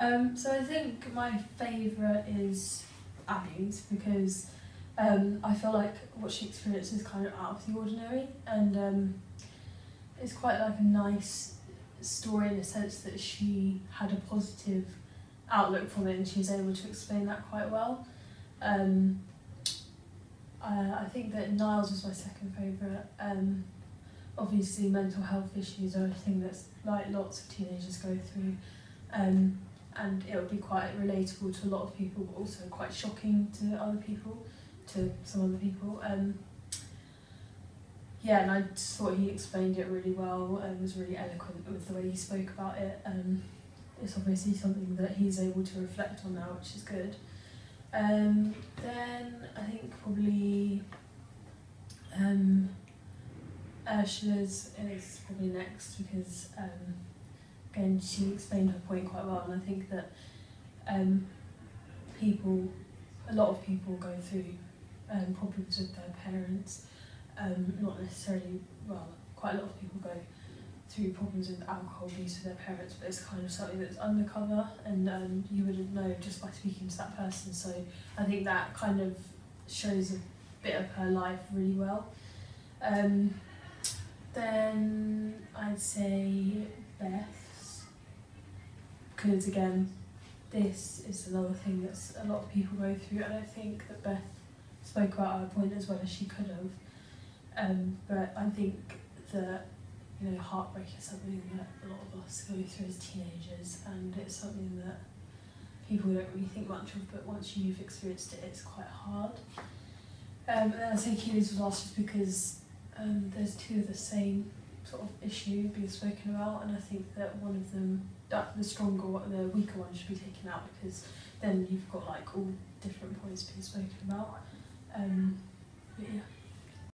So I think my favourite is Abby's because I feel like what she experienced is kind of out of the ordinary, and it's quite like a nice story in the sense that she had a positive outlook from it and she was able to explain that quite well. I think that Niles was my second favourite. Obviously mental health issues are a thing that's like lots of teenagers go through, and it would be quite relatable to a lot of people but also quite shocking to some other people. Yeah, and I just thought he explained it really well and was really eloquent with the way he spoke about it. It's obviously something that he's able to reflect on now, which is good. Then I think probably Ursula's is probably next because again she explained her point quite well, and I think that a lot of people go through problems with their parents. Not necessarily, well, quite a lot of people go through problems with alcohol abuse with their parents, but it's kind of something that's undercover and you wouldn't know just by speaking to that person. So I think that kind of shows a bit of her life really well. Then I'd say Beth's, because again, this is another thing that's a lot of people go through, and I think that Beth spoke about her point as well as she could have. But I think that heartbreak is something that a lot of us go through as teenagers, and it's something that people don't really think much of, but once you've experienced it, it's quite hard. And then I'd say Keely's was last just because there's two of the same sort of issue being spoken about, and I think that one of them, the weaker one should be taken out, because then you've got like all different points being spoken about.